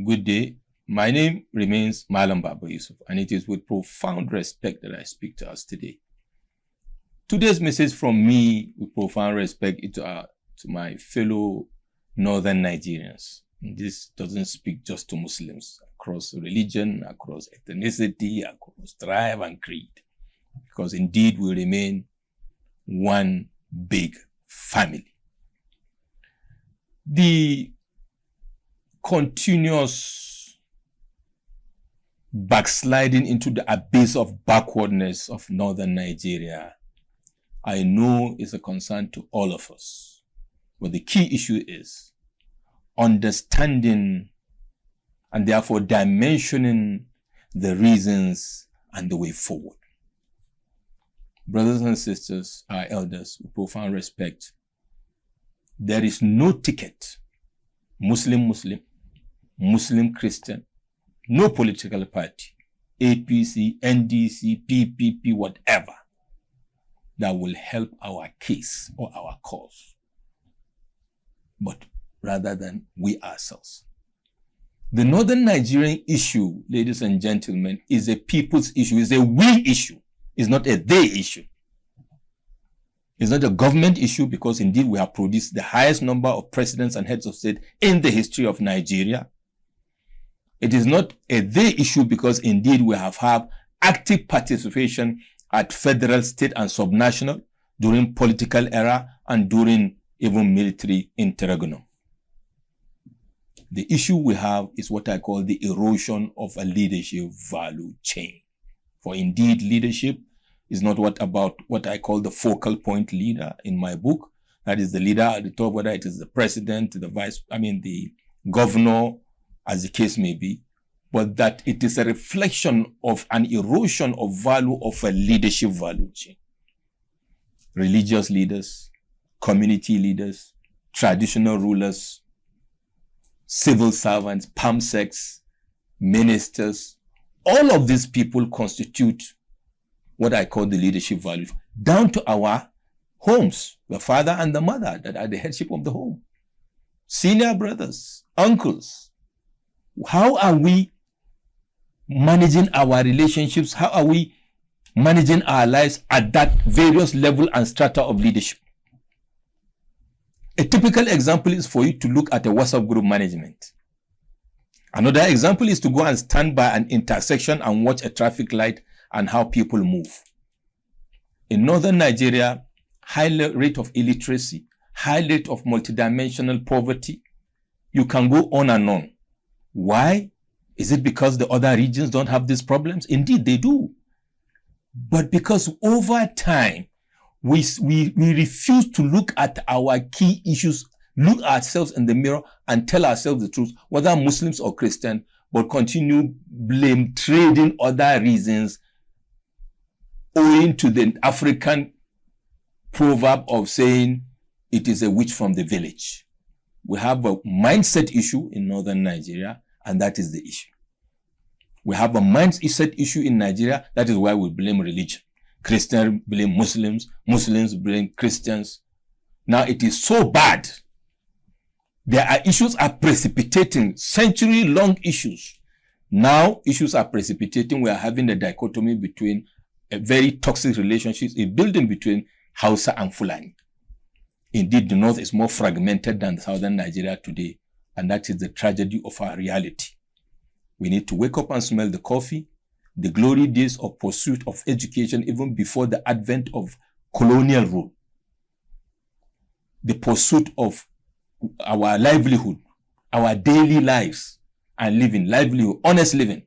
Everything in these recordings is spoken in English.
Good day. My name remains Malam Baba Yusuf, and it is with profound respect that I speak to us today. Today's message from me, with profound respect, is to my fellow northern Nigerians. And this doesn't speak just to Muslims, across religion, across ethnicity, across tribe and creed. Because indeed we remain one big family. The continuous backsliding into the abyss of backwardness of northern Nigeria, I know is a concern to all of us. But the key issue is understanding and therefore dimensioning the reasons and the way forward. Brothers and sisters, our elders, with profound respect, there is no ticket, Muslim, Muslim-Christian, no political party, APC, NDC, PPP, whatever, that will help our case or our cause, but rather than we ourselves. The northern Nigerian issue, ladies and gentlemen, is a people's issue, is a we issue, it's not a they issue. It's not a government issue, because indeed we have produced the highest number of presidents and heads of state in the history of Nigeria. It is not a they issue, because indeed we have had active participation at federal, state and subnational during political era and during even military interregnum. The issue we have is what I call the erosion of a leadership value chain. For indeed leadership is not what I call the focal point leader in my book. That is the leader at the top, whether it is the president, the governor, as the case may be, but that it is a reflection of an erosion of value of a leadership value chain. Religious leaders, community leaders, traditional rulers, civil servants, PAMSECs, ministers, all of these people constitute what I call the leadership value, down to our homes, the father and the mother that are the headship of the home. Senior brothers, uncles. How are we managing our relationships? How are we managing our lives at that various level and strata of leadership? A typical example is for you to look at a WhatsApp group management. Another example is to go and stand by an intersection and watch a traffic light and how people move. In northern Nigeria, high rate of illiteracy, high rate of multidimensional poverty. You can go on and on. Why? Is it because the other regions don't have these problems? Indeed, they do. But because over time, we refuse to look at our key issues, look ourselves in the mirror and tell ourselves the truth, whether Muslims or Christian, but continue blame trading other reasons owing to the African proverb of saying it is a witch from the village. We have a mindset issue in northern Nigeria, and that is the issue. We have a mindset issue in Nigeria. That is why we blame religion. Christians blame Muslims. Muslims blame Christians. Now it is so bad. There are issues are precipitating, century-long issues. Now issues are precipitating. We are having a dichotomy between a very toxic relationship, a building between Hausa and Fulani. Indeed, the north is more fragmented than southern Nigeria today, and that is the tragedy of our reality. We need to wake up and smell the coffee, the glory days of pursuit of education even before the advent of colonial rule, the pursuit of our livelihood, our daily lives and living, livelihood, honest living,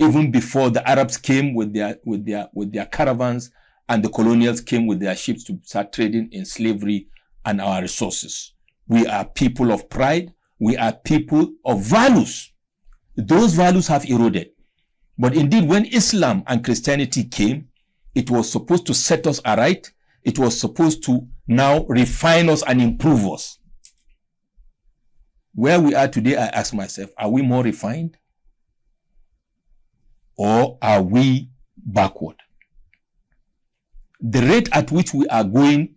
even before the Arabs came with their caravans and the colonials came with their ships to start trading in slavery and our resources. We are people of pride. We are people of values. Those values have eroded. But indeed, when Islam and Christianity came, it was supposed to set us aright. It was supposed to now refine us and improve us. Where we are today, I ask myself, are we more refined? Or are we backward? The rate at which we are going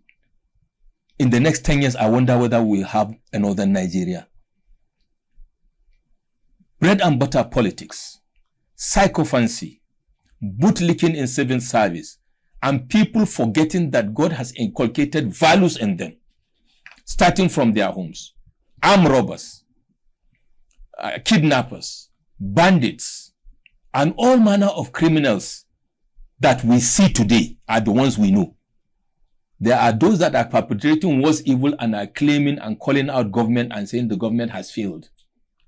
in the next 10 years, I wonder whether we'll have another Nigeria. bread and butter politics, sycophancy, bootlicking in civil service, and people forgetting that God has inculcated values in them, starting from their homes. Armed robbers, kidnappers, bandits, and all manner of criminals that we see today are the ones we know. There are those that are perpetrating worse evil and are claiming and calling out government and saying the government has failed.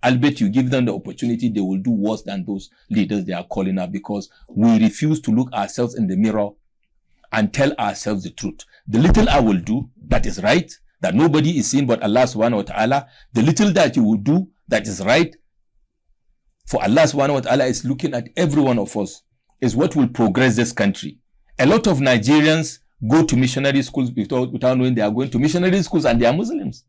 I'll bet you give them the opportunity, they will do worse than those leaders they are calling out, because we refuse to look ourselves in the mirror and tell ourselves the truth. The little I will do that is right, that nobody is seeing but Allah subhanahu wa ta'ala, the little that you will do that is right, for Allah subhanahu wa ta'ala is looking at every one of us, is what will progress this country. A lot of Nigerians go to missionary schools without knowing they are going to missionary schools, and they are Muslims.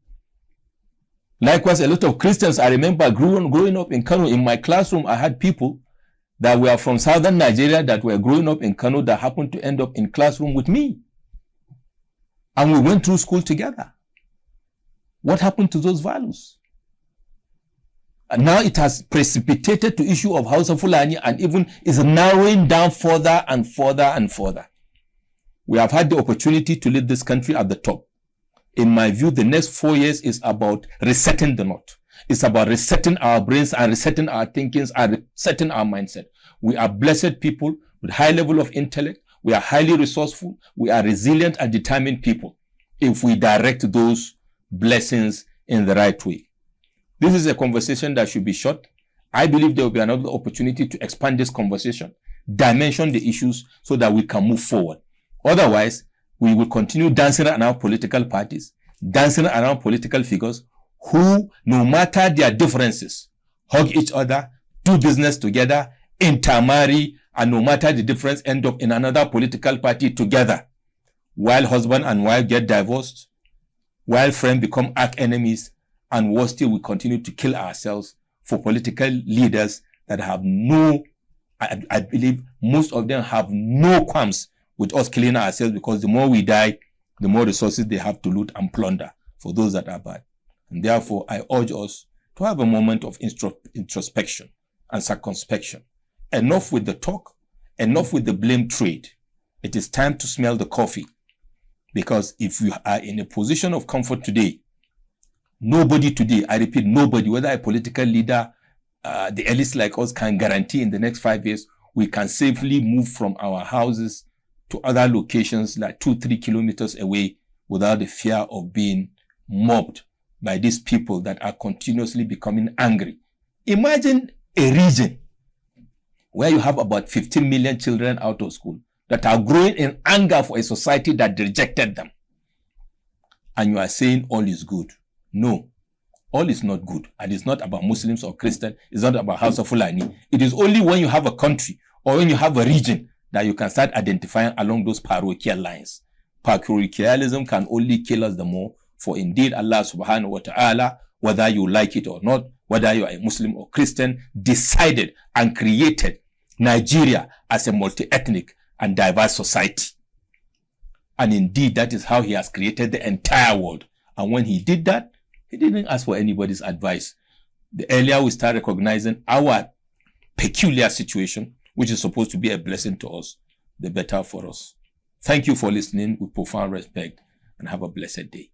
Likewise, a lot of Christians, I remember growing up in Kano, in my classroom, I had people that were from southern Nigeria that were growing up in Kano that happened to end up in classroom with me. And we went through school together. What happened to those values? And now it has precipitated to issue of Hausa Fulani, and even is narrowing down further and further and further. We have had the opportunity to lead this country at the top. In my view, the next 4 years is about resetting the knot. It's about resetting our brains and resetting our thinkings and resetting our mindset. We are blessed people with high level of intellect. We are highly resourceful. We are resilient and determined people if we direct those blessings in the right way. This is a conversation that should be short. I believe there will be another opportunity to expand this conversation, dimension the issues so that we can move forward. Otherwise, we will continue dancing around political parties, dancing around political figures who, no matter their differences, hug each other, do business together, intermarry, and no matter the difference, end up in another political party together. While husband and wife get divorced, while friends become arch enemies, and worse still, we continue to kill ourselves for political leaders that have no, I believe most of them have no qualms with us killing ourselves, because the more we die, the more resources they have to loot and plunder for those that are bad. And therefore, I urge us to have a moment of introspection and circumspection. Enough with the talk, enough with the blame trade. It is time to smell the coffee. Because if you are in a position of comfort today, nobody today, I repeat, nobody, whether a political leader, the elites like us, can guarantee in the next 5 years, we can safely move from our houses to other locations like 2-3 kilometers away without the fear of being mobbed by these people that are continuously becoming angry. Imagine a region where you have about 15 million children out of school that are growing in anger for a society that rejected them. And you are saying all is good. No, all is not good. And it's not about Muslims or Christians. It's not about Hausa Fulani. It is only when you have a country or when you have a region that you can start identifying along those parochial lines. Parochialism can only kill us the more, for indeed Allah subhanahu wa ta'ala, whether you like it or not, whether you are a Muslim or Christian, decided and created Nigeria as a multi-ethnic and diverse society. And indeed, that is how he has created the entire world. And when he did that, he didn't ask for anybody's advice. The earlier we start recognizing our peculiar situation, which is supposed to be a blessing to us, the better for us. Thank you for listening with profound respect, and have a blessed day.